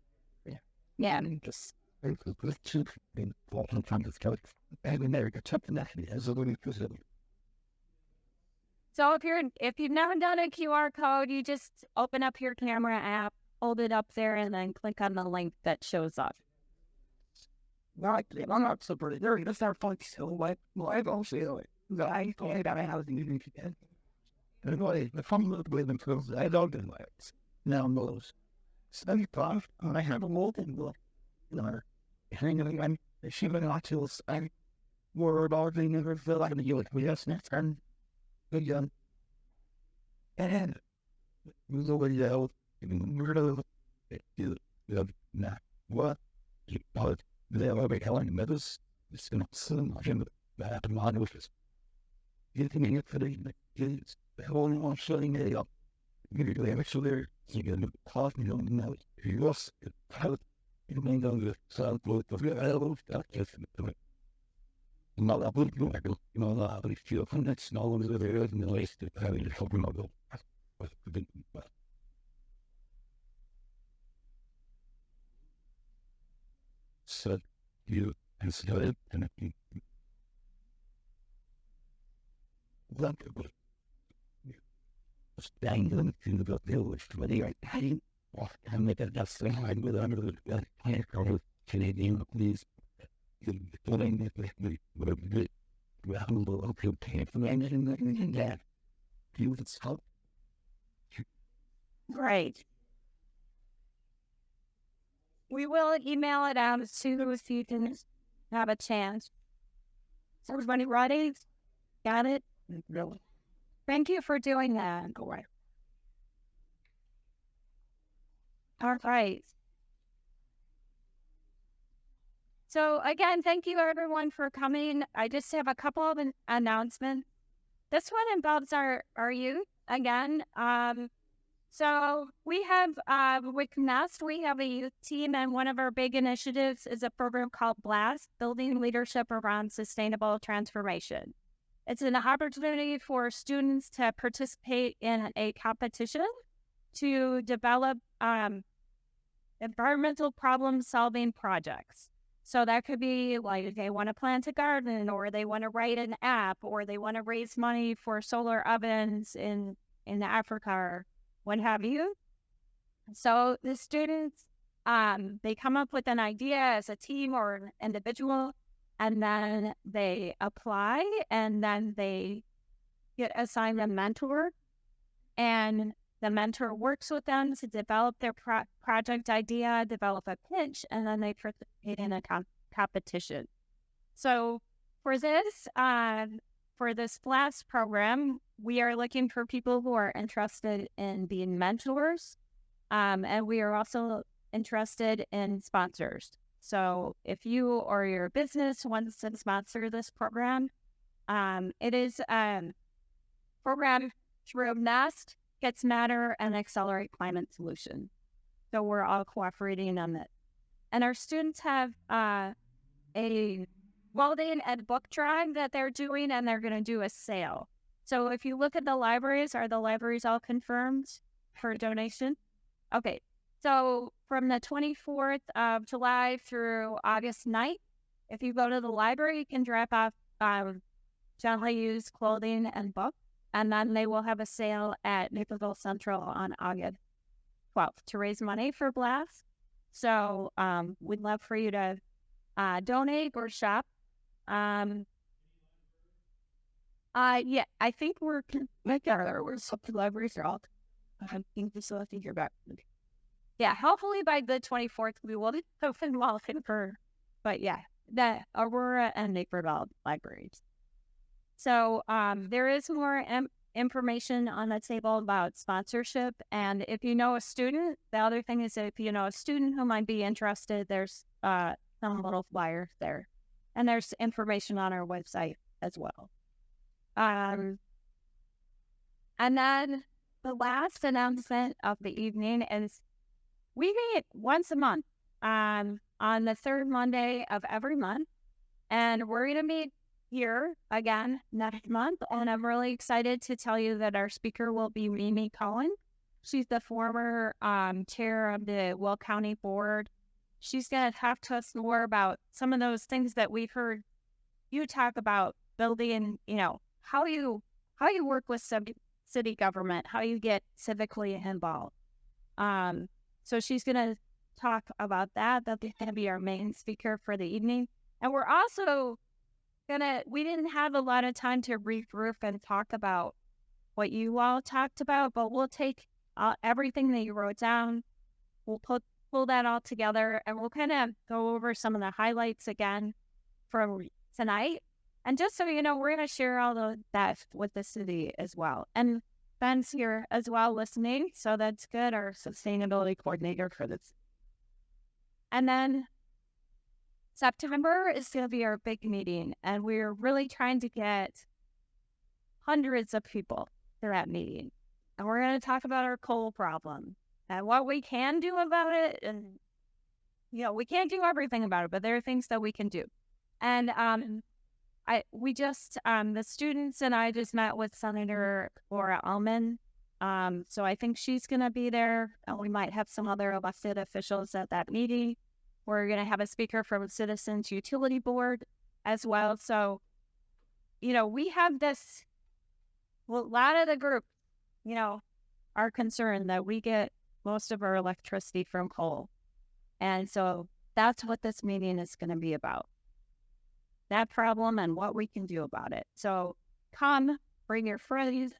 Yeah. And just let's two in walking from the scout. And we never got something that has a little facility. So if you've never done a QR code, you just open up your camera app, hold it up there, and then click on the link that shows up. Right, I'm not so pretty. There is our fun so like I don't see it. I don't have a house in the again. Anyway, the fun little bit themselves, I don't do it. Now knows. 75, I have a molten book. Hanging on the shimmering articles, I were about the never feel like the US next and again. And we go with the old murder. Nah, what? But they were telling me this. It's going to soon him that man with us. Getting it for the kids. The whole one shutting it up. Maybe actually, you can talk me on now. He was out. You may know the sound of the elbow. That's it. Not a good look. You know, I feel from that snow over there in the waste of having to help him out. So you and started and that was dangling to the village when they are dying. And make a dust line with under the plant or Canadian police. The plane that we humble okay from anything that you would stop. Great. We will email it out as soon as you can have a chance. Is everybody ready? Got it? Really? Thank you for doing that. Go right. All right. So again, thank you everyone for coming. I just have a couple of announcements. This one involves our youth again. So we have with Nest, we have a youth team, and one of our big initiatives is a program called BLAST, Building Leadership Around Sustainable Transformation. It's an opportunity for students to participate in a competition to develop environmental problem-solving projects. So that could be like they want to plant a garden, or they want to write an app, or they want to raise money for solar ovens in Africa, or what have you. So the students, they come up with an idea as a team or an individual, and then they apply, and then they get assigned a mentor, and the mentor works with them to develop their project idea, develop a pitch, and then they participate in a competition. So for this BLAST program, we are looking for people who are interested in being mentors, and we are also interested in sponsors. So if you or your business wants to sponsor this program, it is a program through Nest, Gets Matter, and Accelerate Climate Solutions. So we're all cooperating on that. And our students have a welding and book drive that they're doing, and they're going to do a sale. So if you look at the libraries, are the libraries all confirmed for donation? Okay. So from the 24th of July through August 9th, if you go to the library, you can drop off gently used clothing and books. And then they will have a sale at Naperville Central on August 12th to raise money for BLAST. So we'd love for you to donate or shop. Yeah, I think we're some libraries are all. I think we still have to hear back. Yeah, hopefully by the 24th we will be open for. But yeah, the Aurora and Naperville libraries. So there is more information on the table about sponsorship. And if you know a student, the other thing is if you know a student who might be interested, there's some little flyers there. And there's information on our website as well. And then the last announcement of the evening is we meet once a month on the third Monday of every month. And we're going to meet here again next month, and I'm really excited to tell you that our speaker will be Mimi Cohen. She's the former chair of the Will County Board. She's going to talk to us more about some of those things that we've heard you talk about, building, how how you work with city government, how you get civically involved. So she's going to talk about that. That's going to be our main speaker for the evening. And we're also we didn't have a lot of time to regroup and talk about what you all talked about, but we'll take everything that you wrote down. We'll pull that all together, and we'll kind of go over some of the highlights again from tonight. And just so you know, we're going to share all of that with the city as well. And Ben's here as well listening, so that's good, our sustainability coordinator for this. And then September is going to be our big meeting, and we're really trying to get hundreds of people to that meeting. And we're going to talk about our coal problem and what we can do about it. And, we can't do everything about it, but there are things that we can do. And the students and I just met with Senator Laura Allman. So I think she's going to be there. We might have some other elected officials at that meeting. We're going to have a speaker from Citizens Utility Board as well. So, we have this, a lot of the group, are concerned that we get most of our electricity from coal. And so that's what this meeting is going to be about. That problem and what we can do about it. So come, bring your friends.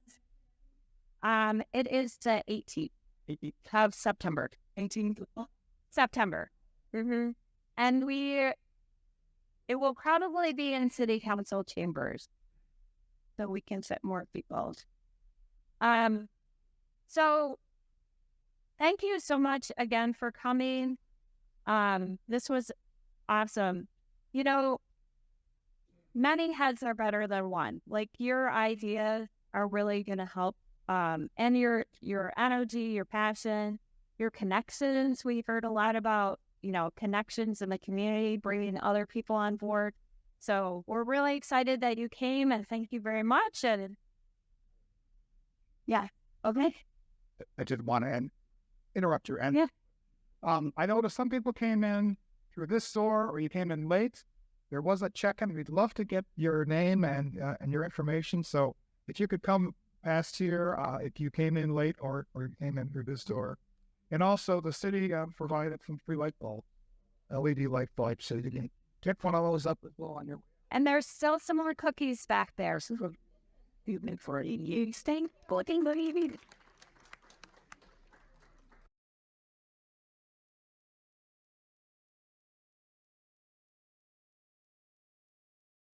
It is the 18th of September. 18th September. Mm-hmm. And it will probably be in city council chambers, so we can fit more people. So thank you so much again for coming. This was awesome. Many heads are better than one. Like, your ideas are really going to help. And your energy, your passion, your connections. We've heard a lot about, connections in the community, bringing other people on board. So we're really excited that you came, and thank you very much. And yeah, okay. I did want to interrupt you. And yeah. I noticed some people came in through this door, or you came in late. There was a check-in. We'd love to get your name and your information. So if you could come past here, if you came in late or you came in through this door. And also, the city provided some free light bulbs, LED light bulbs, so you can pick one of those up as well on your. And there's still some more cookies back there. So you stay looking,